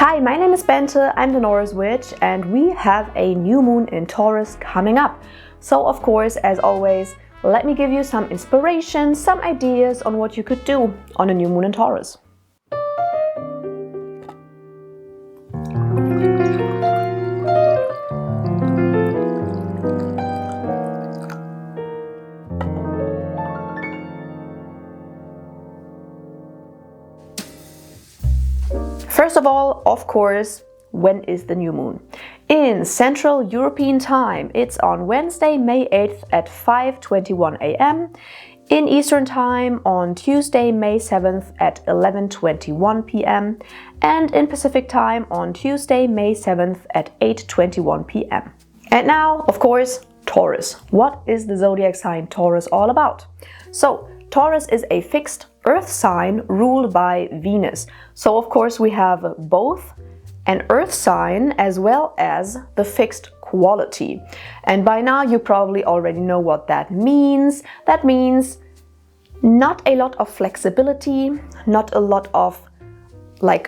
Hi, my name is Bente, I'm the Norris Witch, and we have a new moon in Taurus coming up. So of course, as always, let me give you some inspiration, some ideas on what you could do on a new moon in Taurus. First of all, of course, when is the new moon? In Central European time, it's on Wednesday, May 8th at 5:21 a.m. In Eastern time on Tuesday, May 7th at 11:21 p.m. and in Pacific time on Tuesday, May 7th at 8:21 p.m. And now, of course, Taurus. What is the zodiac sign Taurus all about? So, Taurus is a fixed Earth sign ruled by Venus. So of course we have both an Earth sign as well as the fixed quality. And by now you probably already know what that means. That means not a lot of flexibility, not a lot of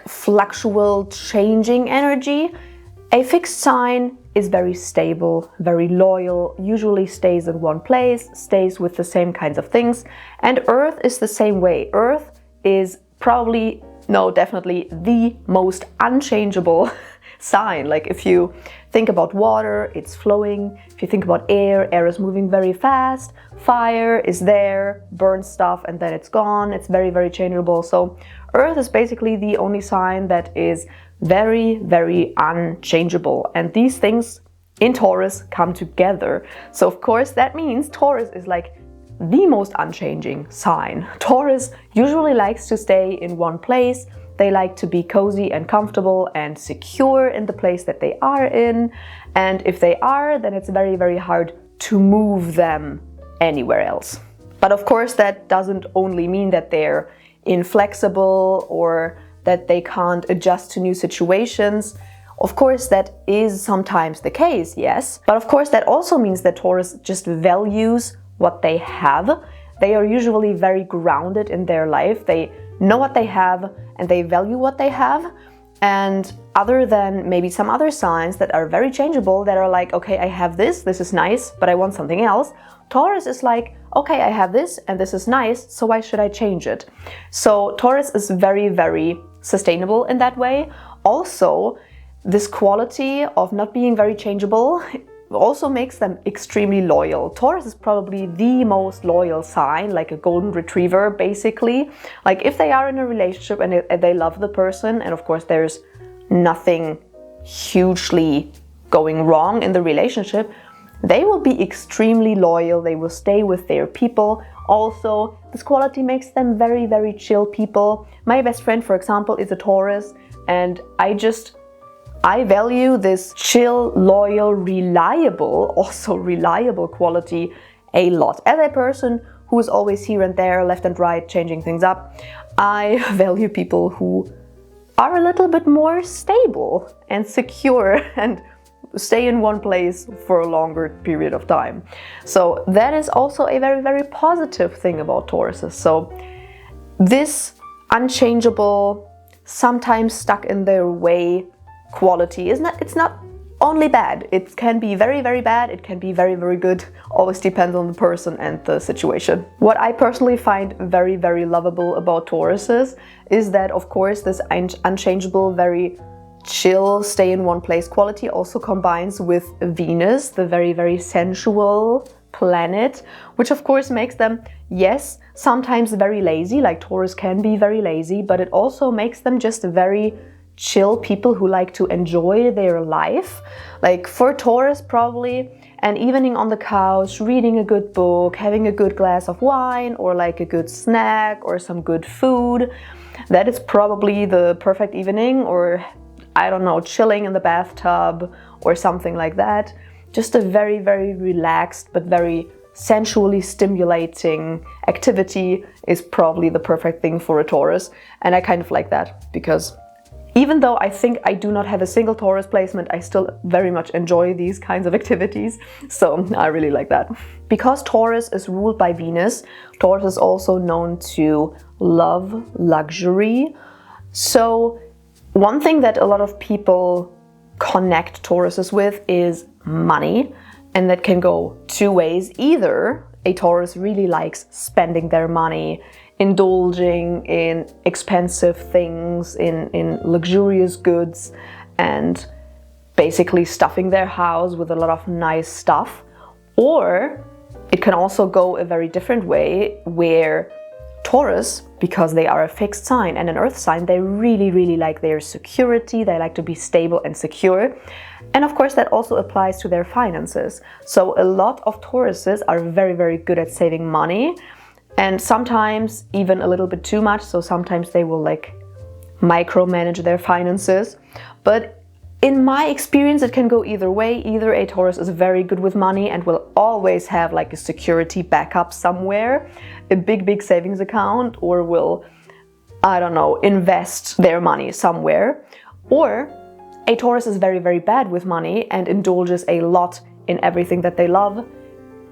fluctual changing energy. A fixed sign is very stable, very loyal, usually stays in one place, stays with the same kinds of things. And Earth is the same way. Earth is probably, no, definitely the most unchangeable sign. Like if you think about water, it's flowing. If you think about air, air is moving very fast. Fire is there, burns stuff, and then it's gone. It's very, very changeable. So Earth is basically the only sign that is very, very unchangeable. And these things in Taurus come together. So of course that means Taurus is like the most unchanging sign. Taurus usually likes to stay in one place. They like to be cozy and comfortable and secure in the place that they are in. And if they are, then it's very, very hard to move them anywhere else. But of course that doesn't only mean that they're inflexible or that they can't adjust to new situations. Of course, that is sometimes the case, yes. But of course, that also means that Taurus just values what they have. They are usually very grounded in their life. They know what they have and they value what they have. And other than maybe some other signs that are very changeable, that are like, okay, I have this is nice, but I want something else. Taurus is like, okay, I have this and this is nice, so why should I change it? So Taurus is very, very sustainable in that way. Also, this quality of not being very changeable also makes them extremely loyal. Taurus is probably the most loyal sign, like a golden retriever, basically. Like if they are in a relationship and they love the person, and of course there's nothing hugely going wrong in the relationship, they will be extremely loyal. They will stay with their people. Also, this quality makes them very, very chill people. My best friend, for example, is a Taurus, and I value this chill, loyal, reliable, also reliable quality a lot. As a person who is always here and there, left and right, changing things up, I value people who are a little bit more stable and secure and stay in one place for a longer period of time. So that is also a very, very positive thing about Tauruses. So this unchangeable, sometimes stuck in their way quality it's not only bad. It can be very, very bad. It can be very, very good. Always depends on the person and the situation. What I personally find very, very lovable about Tauruses is that, of course, this unchangeable, very chill, stay in one place quality also combines with Venus, the very, very sensual planet, which of course makes them, yes, sometimes very lazy, like Taurus can be very lazy, but it also makes them just very chill people who like to enjoy their life. Like for Taurus, probably an evening on the couch, reading a good book, having a good glass of wine, or like a good snack or some good food, that is probably the perfect evening. Or I don't know, chilling in the bathtub or something like that. Just a very, very relaxed but very sensually stimulating activity is probably the perfect thing for a Taurus. And I kind of like that, because even though I think I do not have a single Taurus placement, I still very much enjoy these kinds of activities. So I really like that. Because Taurus is ruled by Venus, Taurus is also known to love luxury. So one thing that a lot of people connect Tauruses with is money, and that can go two ways. Either a Taurus really likes spending their money, indulging in expensive things, in luxurious goods, and basically stuffing their house with a lot of nice stuff. Or it can also go a very different way, where Taurus, because they are a fixed sign and an earth sign, they really like their security. They like to be stable and secure. And of course that also applies to their finances. So a lot of Tauruses are very good at saving money, and sometimes even a little bit too much. So sometimes they will like micromanage their finances. But in my experience, it can go either way. Either a Taurus is very good with money and will always have like a security backup somewhere, a big savings account, or will, I don't know, invest their money somewhere. Or a Taurus is very bad with money and indulges a lot in everything that they love,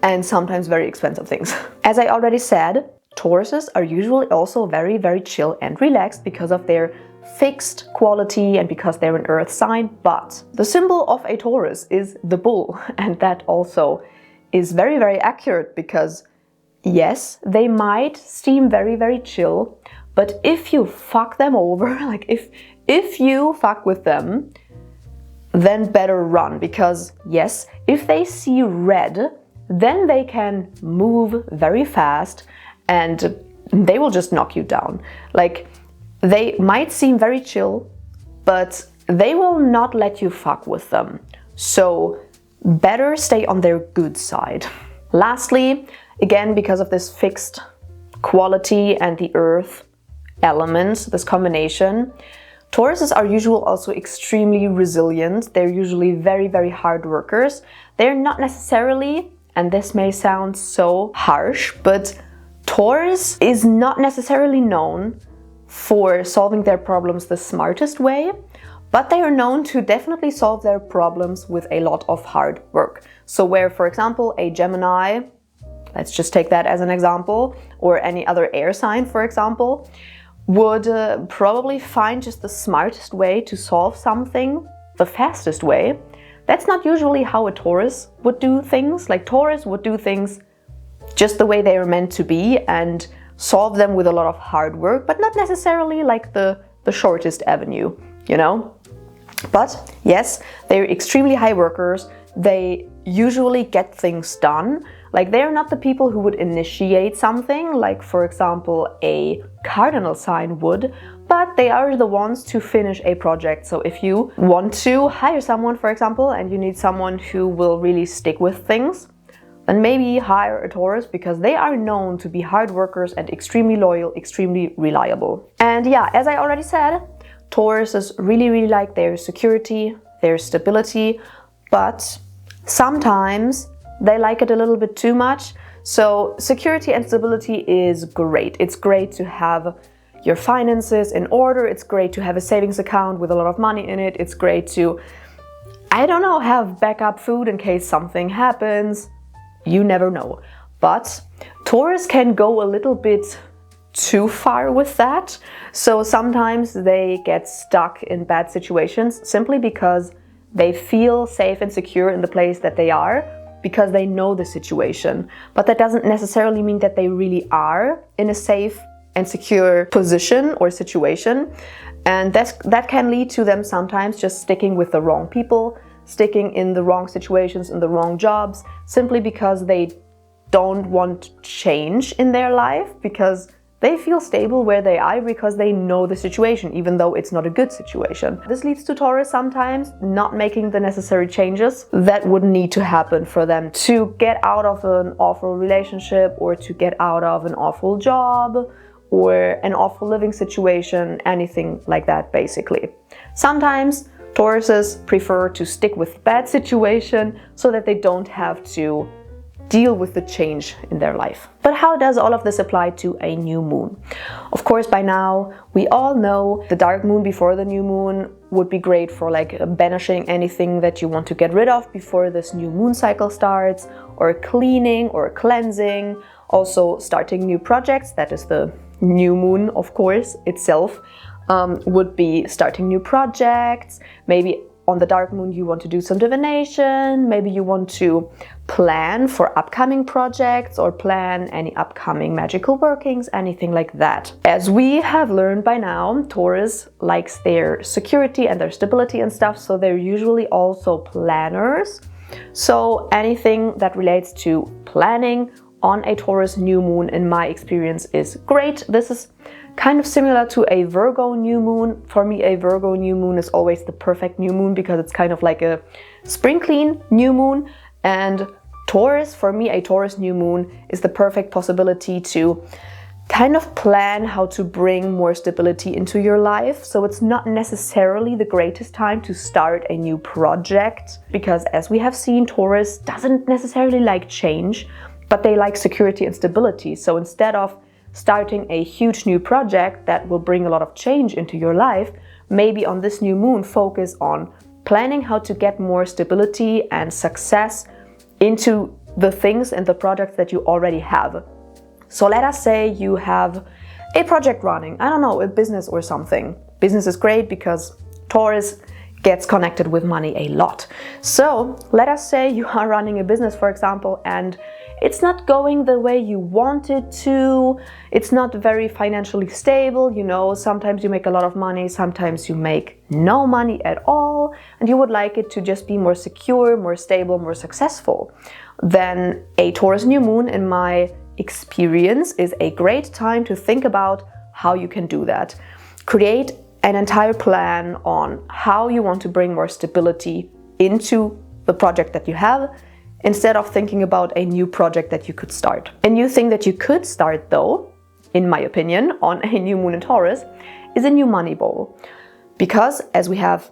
and sometimes very expensive things. As I already said, Tauruses are usually also very chill and relaxed because of their fixed quality and because they're an earth sign. But the symbol of a Taurus is the bull, and that also is very accurate, because yes, they might seem very chill, but if you fuck them over, like if you fuck with them, then better run. Because yes, if they see red, then they can move very fast and they will just knock you down. Like, they might seem very chill, but they will not let you fuck with them. So better stay on their good side. Lastly, again, because of this fixed quality and the earth element, this combination, Tauruses are usually also extremely resilient. They're usually very hard workers. They're not necessarily, and this may sound so harsh, but Taurus is not necessarily known for solving their problems the smartest way, but they are known to definitely solve their problems with a lot of hard work. So where, for example, a Gemini, let's just take that as an example, or any other air sign, for example, would probably find just the smartest way to solve something, the fastest way. That's not usually how a Taurus would do things. Like, Taurus would do things just the way they are meant to be and solve them with a lot of hard work, but not necessarily like the shortest avenue, you know? But yes, they're extremely high workers. They usually get things done. Like, they're not the people who would initiate something, like for example a cardinal sign would, but they are the ones to finish a project. So if you want to hire someone, for example, and you need someone who will really stick with things, then maybe hire a Taurus, because they are known to be hard workers and extremely loyal, extremely reliable. And yeah, as I already said, Tauruses really like their security, their stability, but sometimes they like it a little bit too much. So security and stability is great. It's great to have your finances in order. It's great to have a savings account with a lot of money in it. It's great to, I don't know, have backup food in case something happens. You never know. But Taurus can go a little bit too far with that. So sometimes they get stuck in bad situations simply because they feel safe and secure in the place that they are, because they know the situation. But that doesn't necessarily mean that they really are in a safe and secure position or situation. And that can lead to them sometimes just sticking with the wrong people, sticking in the wrong situations, in the wrong jobs, simply because they don't want change in their life, because they feel stable where they are, because they know the situation, even though it's not a good situation. This leads to Taurus sometimes not making the necessary changes that would need to happen for them to get out of an awful relationship, or to get out of an awful job, or an awful living situation, anything like that, basically. Sometimes Tauruses prefer to stick with bad situation so that they don't have to deal with the change in their life. But how does all of this apply to a new moon? Of course, by now we all know the dark moon before the new moon would be great for like banishing anything that you want to get rid of before this new moon cycle starts, or cleaning or cleansing, also starting new projects. That is the new moon, of course, itself. would be starting new projects. Maybe on the dark moon you want to do some divination, maybe you want to plan for upcoming projects or plan any upcoming magical workings, anything like that. As we have learned by now, Taurus likes their security and their stability and stuff, so they're usually also planners. So anything that relates to planning on a Taurus new moon, in my experience, is great. This is kind of similar to a Virgo new moon. For me, a Virgo new moon is always the perfect new moon because it's kind of like a spring clean new moon. And Taurus, for me, a Taurus new moon is the perfect possibility to kind of plan how to bring more stability into your life. So it's not necessarily the greatest time to start a new project because, as we have seen, Taurus doesn't necessarily like change, but they like security and stability. So instead of starting a huge new project that will bring a lot of change into your life, maybe on this new moon focus on planning how to get more stability and success into the things and the projects that you already have. So let us say you have a project running, I don't know, a business or something. Business is great because Taurus gets connected with money a lot. So let us say you are running a business, for example, and it's not going the way you want it to. It's not very financially stable. You know, sometimes you make a lot of money, sometimes you make no money at all, and you would like it to just be more secure, more stable, more successful. Then a Taurus new moon, in my experience, is a great time to think about how you can do that. Create an entire plan on how you want to bring more stability into the project that you have, instead of thinking about a new project that you could start. A new thing that you could start, though, in my opinion, on a new moon in Taurus, is a new money bowl. Because, as we have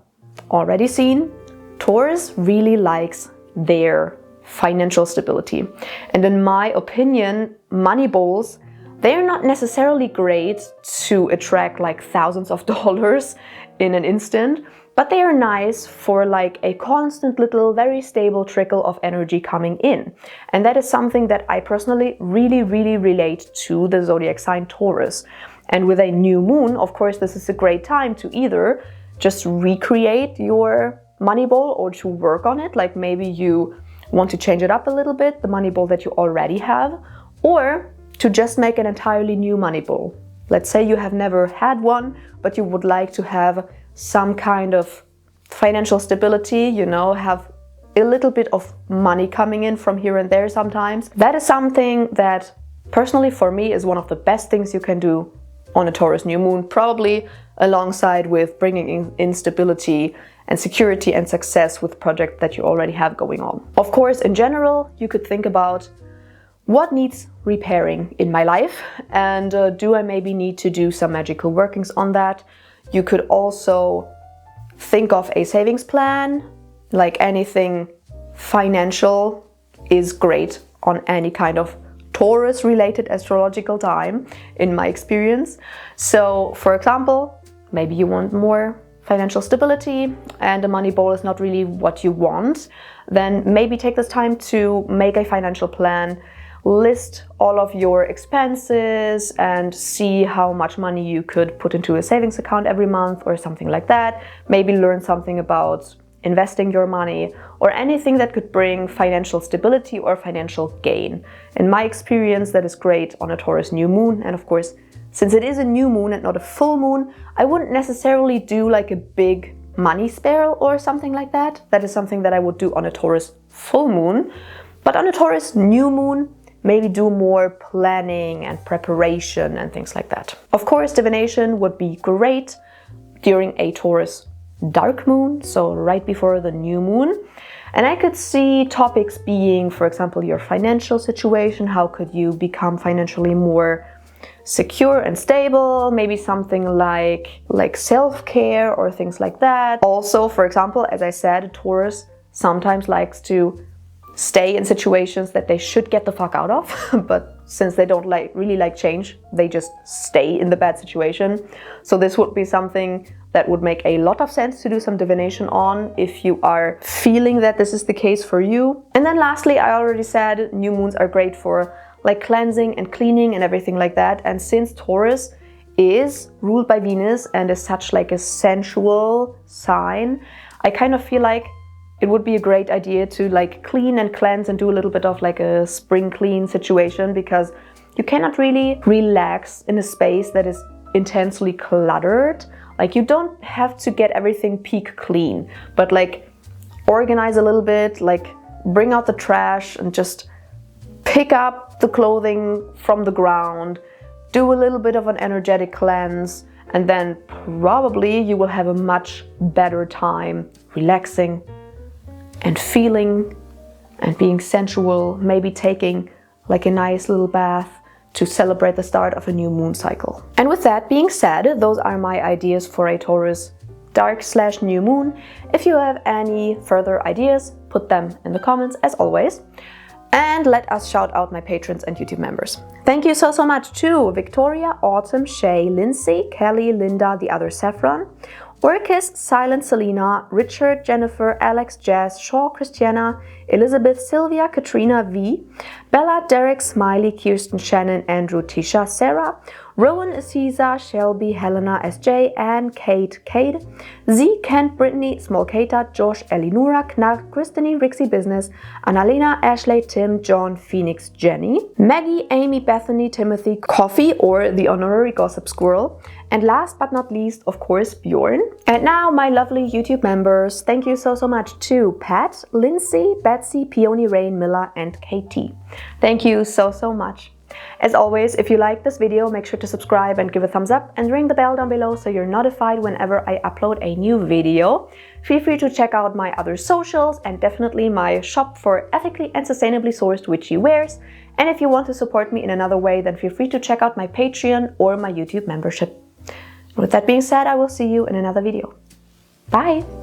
already seen, Taurus really likes their financial stability. And in my opinion, money bowls, they're not necessarily great to attract like thousands of dollars in an instant, but they are nice for like a constant little, very stable trickle of energy coming in. And that is something that I personally really relate to the zodiac sign Taurus. And with a new moon, of course, this is a great time to either just recreate your money bowl or to work on it. Like maybe you want to change it up a little bit, the money bowl that you already have, or to just make an entirely new money bowl. Let's say you have never had one, but you would like to have some kind of financial stability, you know, have a little bit of money coming in from here and there sometimes. That is something that personally for me is one of the best things you can do on a Taurus new moon, probably alongside with bringing in stability and security and success with projects that you already have going on. Of course, in general, you could think about what needs repairing in my life, and do I maybe need to do some magical workings on that? You could also think of a savings plan, like anything financial is great on any kind of Taurus related astrological time, in my experience. So, for example, maybe you want more financial stability and a money bowl is not really what you want, then maybe take this time to make a financial plan, list all of your expenses and see how much money you could put into a savings account every month or something like that. Maybe learn something about investing your money or anything that could bring financial stability or financial gain. In my experience, that is great on a Taurus new moon. And of course, since it is a new moon and not a full moon, I wouldn't necessarily do like a big money spiral or something like that. That is something that I would do on a Taurus full moon. But on a Taurus new moon, maybe do more planning and preparation and things like that. Of course, divination would be great during a Taurus dark moon, so right before the new moon. And I could see topics being, for example, your financial situation. How could you become financially more secure and stable? Maybe something like self-care or things like that. Also, for example, as I said, Taurus sometimes likes to stay in situations that they should get the fuck out of, but since they don't really like change, they just stay in the bad situation. So this would be something that would make a lot of sense to do some divination on if you are feeling that this is the case for you. And then lastly, I already said new moons are great for like cleansing and cleaning and everything like that. And since Taurus is ruled by Venus and is such like a sensual sign, I kind of feel like it would be a great idea to like clean and cleanse and do a little bit of like a spring clean situation, because you cannot really relax in a space that is intensely cluttered. Like, you don't have to get everything peak clean, but like organize a little bit, like bring out the trash and just pick up the clothing from the ground, do a little bit of an energetic cleanse, and then probably you will have a much better time relaxing and feeling and being sensual, maybe taking like a nice little bath to celebrate the start of a new moon cycle. And with that being said, those are my ideas for a Taurus dark/new moon. If you have any further ideas, put them in the comments as always. And let us shout out my patrons and YouTube members. Thank you so much to Victoria, Autumn, Shay, Lindsay, Kelly, Linda, the other Saffron, Orcus, Silent Selena, Richard, Jennifer, Alex, Jazz, Shaw, Christiana, Elizabeth, Sylvia, Katrina, V, Bella, Derek, Smiley, Kirsten, Shannon, Andrew, Tisha, Sarah, Rowan, Aziza, Shelby, Helena, SJ, Anne, Kate, Z, Kent, Brittany, Small Kata, Josh, Elinora, Knack, Christine, Rixie Business, Annalena, Ashley, Tim, John, Phoenix, Jenny, Maggie, Amy, Bethany, Timothy, Coffee, or the honorary Gossip Squirrel, and last but not least, of course, Bjorn. And now, my lovely YouTube members, thank you so much to Pat, Lindsay, Betsy, Peony, Rain, Miller, and KT. Thank you so much. As always, if you like this video, make sure to subscribe and give a thumbs up and ring the bell down below so you're notified whenever I upload a new video. Feel free to check out my other socials and definitely my shop for ethically and sustainably sourced witchy wares. And if you want to support me in another way, then feel free to check out my Patreon or my YouTube membership. With that being said, I will see you in another video. Bye!